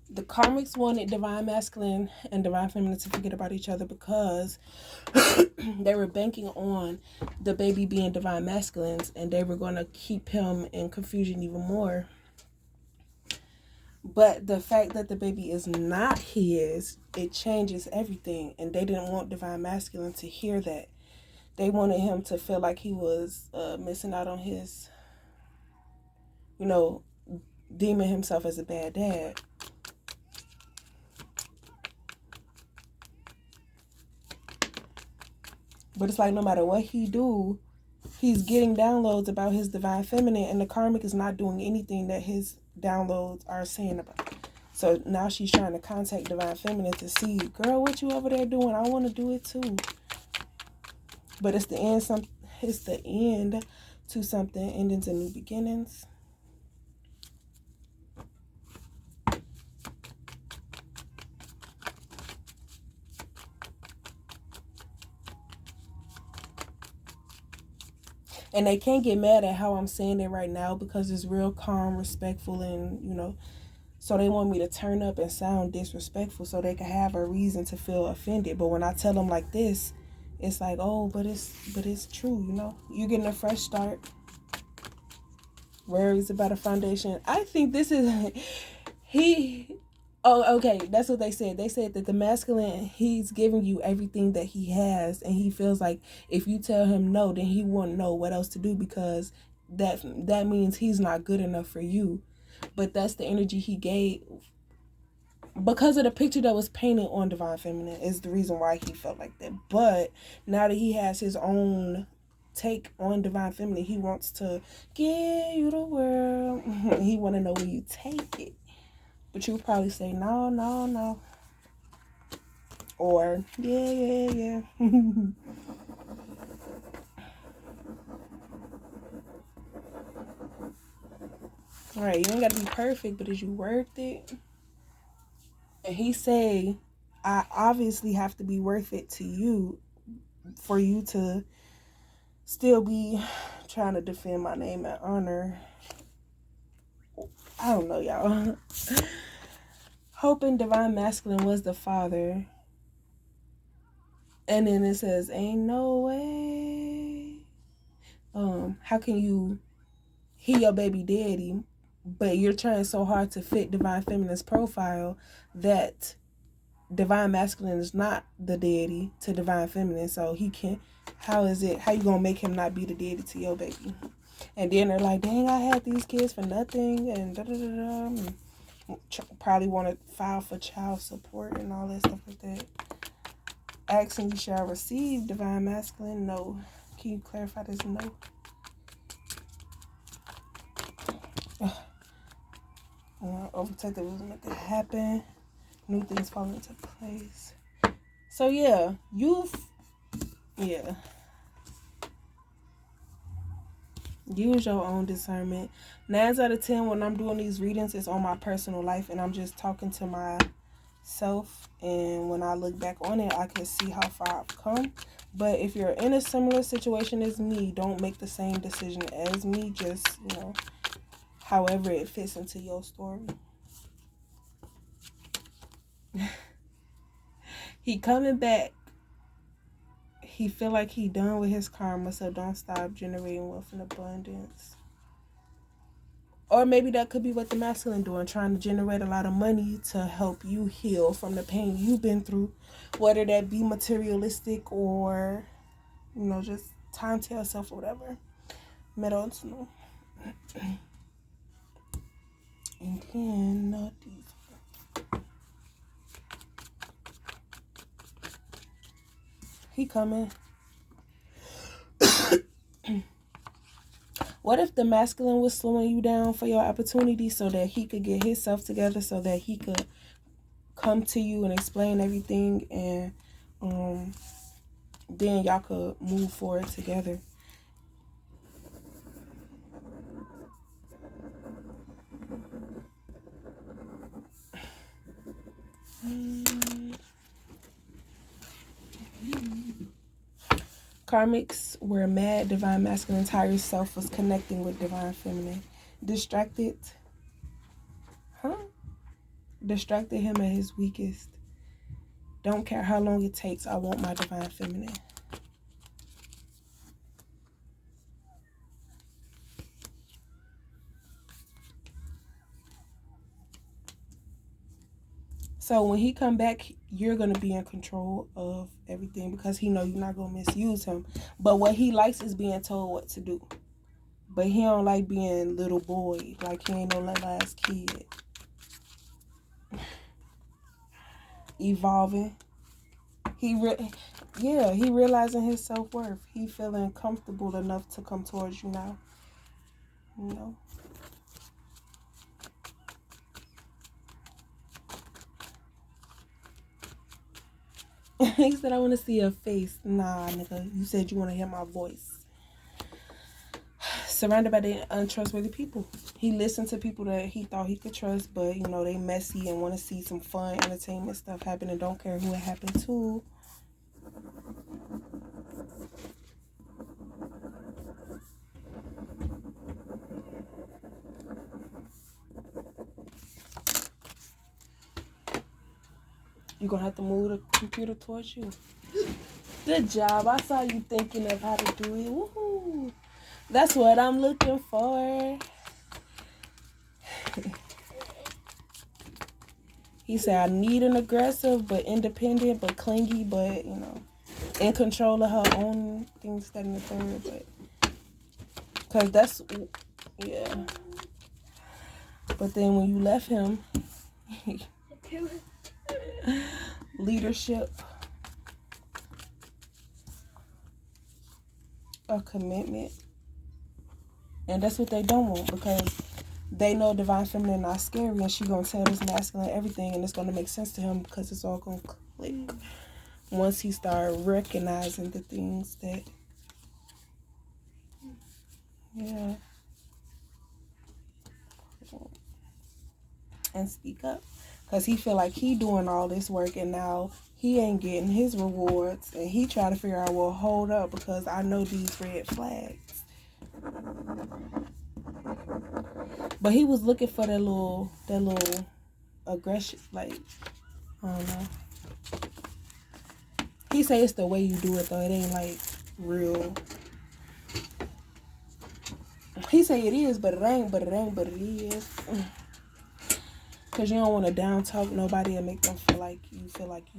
The Karmics wanted divine masculine and divine feminine to forget about each other because they were banking on the baby being divine masculines, and they were going to keep him in confusion even more. But the fact that the baby is not his, it changes everything. And they didn't want divine masculine to hear that. They wanted him to feel like he was missing out on his, you know, deeming himself as a bad dad. But it's like no matter what he do, he's getting downloads about his divine feminine, and the karmic is not doing anything that his downloads are saying about. So now she's trying to contact divine feminine to see, girl, what you over there doing? I want to do it too. But it's the end. It's the end to something. Endings and new beginnings. And they can't get mad at how I'm saying it right now because it's real calm, respectful, and so they want me to turn up and sound disrespectful so they can have a reason to feel offended. But when I tell them like this, it's like, oh, but it's true. You're getting a fresh start. Worries about a foundation. I think this is he. Oh, okay. That's what they said. They said that the masculine, he's giving you everything that he has, and he feels like if you tell him no, then he won't know what else to do because that means he's not good enough for you. But that's the energy he gave because of the picture that was painted on Divine Feminine is the reason why he felt like that. But now that he has his own take on Divine Feminine, he wants to give you the world. He want to know where you take it. But you probably say no, no, no. Or yeah, yeah, yeah. All right, you ain't got to be perfect, but is you worth it? And he say, I obviously have to be worth it to you for you to still be trying to defend my name and honor. I don't know, y'all. Hoping divine masculine was the father. And then it says, ain't no way. How can you he your baby daddy, but you're trying so hard to fit divine feminine's profile that divine masculine is not the daddy to divine feminine, so he can't. How you gonna make him not be the daddy to your baby? And then they're like, dang, I had these kids for nothing, and da da da da. Probably want to file for child support and all that stuff like that. Asking you shall receive divine masculine. No. Can you clarify this? No. Overtake the rules and make it happen. New things fall into place. So yeah, use your own discernment. 9 out of 10 when I'm doing these readings, it's on my personal life, and I'm just talking to myself. And when I look back on it, I can see how far I've come. But if you're in a similar situation as me, don't make the same decision as me. Just however it fits into your story. He coming back. He feel like he done with his karma, so don't stop generating wealth in abundance. Or maybe that could be what the masculine doing, trying to generate a lot of money to help you heal from the pain you've been through, whether that be materialistic or, just time to yourself or whatever. Medicinal. And then he coming. What if the masculine was slowing you down for your opportunity so that he could get himself together, so that he could come to you and explain everything, and then y'all could move forward together? Karmics were mad divine masculine's higher self was connecting with divine feminine. Distracted. Huh? Distracted him at his weakest. Don't care how long it takes. I want my divine feminine. So when he come back, you're gonna be in control of everything because he know you're not gonna misuse him. But what he likes is being told what to do. But he don't like being little boy. Like he ain't no little ass kid. Evolving. He realizing his self-worth. He feeling comfortable enough to come towards you now. You know. He said, I want to see your face. Nah, nigga. You said you want to hear my voice. Surrounded by the untrustworthy people. He listened to people that he thought he could trust, but, you know, they messy and want to see some fun, entertainment stuff happen and don't care who it happened to. You're going to have to move the computer towards you. Good job. I saw you thinking of how to do it. Woohoo. That's what I'm looking for. He said, I need an aggressive, but independent, but clingy, but, you know, in control of her own things, that, and the third. But, because that's, yeah. But then when you left him, leadership, a commitment. And that's what they don't want because they know divine feminine not scary and she gonna tell this masculine everything and it's gonna make sense to him because it's all gonna click once he start recognizing the things that, yeah, and speak up because he feel like he doing all this work and now he ain't getting his rewards and he try to figure out, well, hold up, because I know these red flags. But he was looking for that little aggression, like, I don't know. He say it's the way you do it though. It ain't like real. He say it is, but it ain't, but it ain't, but it is. Because you don't want to down talk nobody and make them feel like you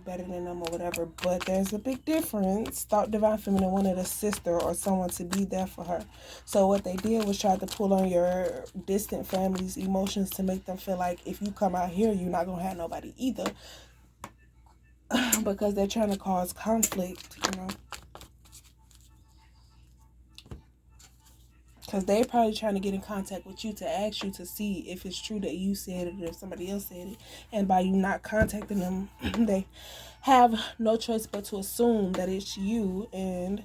better than them or whatever. But there's a big difference. Thought divine feminine wanted a sister or someone to be there for her. So what they did was try to pull on your distant family's emotions to make them feel like if you come out here, you're not going to have nobody either. Because they're trying to cause conflict, you know. Because they're probably trying to get in contact with you to ask you to see if it's true that you said it or if somebody else said it. And by you not contacting them, they have no choice but to assume that it's you. And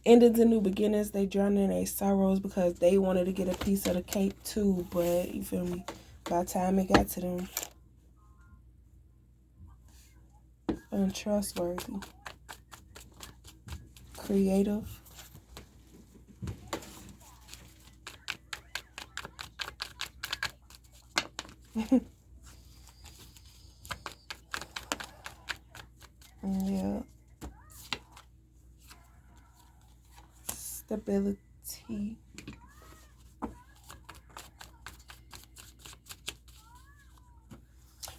endings and new beginnings, they drown in their sorrows because they wanted to get a piece of the cake too. But, you feel me, by the time it got to them, untrustworthy. Creative. Yeah. Stability.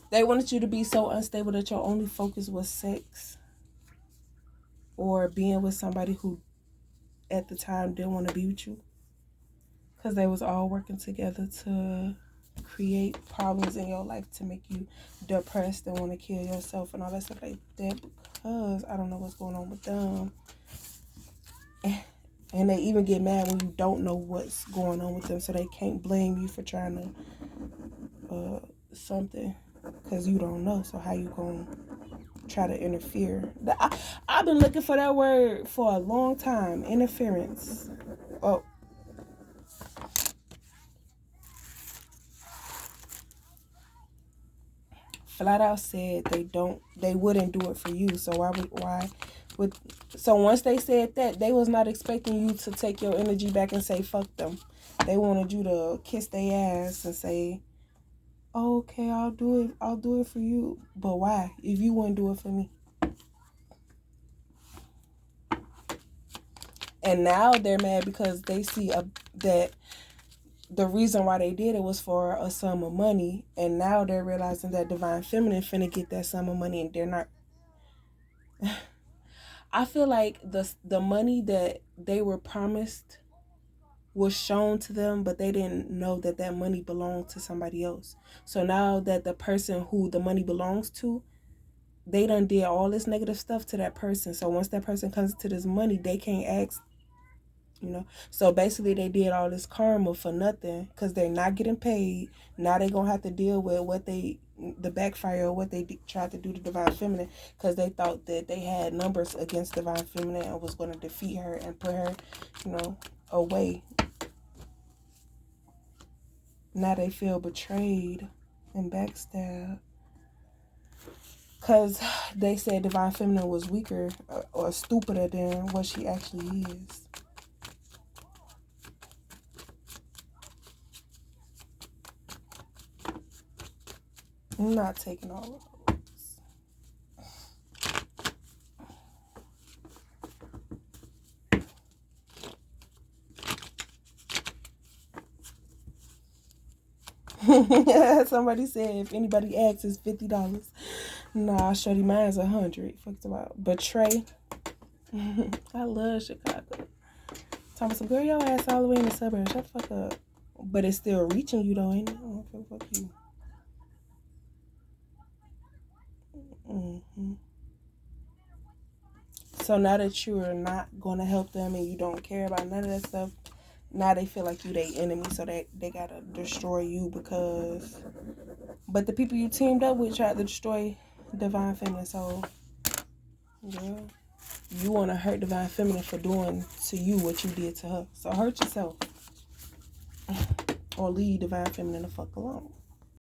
They wanted you to be so unstable that your only focus was sex. Or being with somebody who at the time didn't want to be with you. Because they was all working together to create problems in your life to make you depressed and want to kill yourself and all that stuff like that. Because I don't know what's going on with them. And they even get mad when you don't know what's going on with them. So they can't blame you for trying to something. Because you don't know. So how you going to try to interfere? I've been looking for that word for a long time. Interference. Oh. Flat out said they wouldn't do it for you. So so once they said that, they was not expecting you to take your energy back and say fuck them. They wanted you to kiss their ass and say, oh, okay, I'll do it for you. But why? If you wouldn't do it for me. And now they're mad because they see that the reason why they did it was for a sum of money, and now they're realizing that divine feminine finna get that sum of money, and they're not. I feel like the money that they were promised was shown to them, but they didn't know that that money belonged to somebody else. So now that the person who the money belongs to, they done did all this negative stuff to that person. So once that person comes to this money, they can't ask, you know. So basically they did all this karma for nothing because they're not getting paid. Now they're gonna have to deal with the backfire of what they tried to do to divine feminine, because they thought that they had numbers against divine feminine and was going to defeat her and put her, away. Now they feel betrayed and backstabbed because they said divine feminine was weaker or stupider than what she actually is. I'm not taking all of those. Somebody said if anybody asks, it's $50. Nah, shorty, mine's $100. Fucked about betray. I love Chicago. Talking some girl, your ass all the way in the suburbs. Shut the fuck up. But it's still reaching you though, ain't it? Oh, fuck you. Mm-hmm. So now that you're not going to help them and you don't care about none of that stuff, now they feel like you their enemy, so they gotta destroy you because. But the people you teamed up with tried to destroy divine feminine. So, yeah, you want to hurt divine feminine for doing to you what you did to her. So hurt yourself, or leave divine feminine the fuck alone.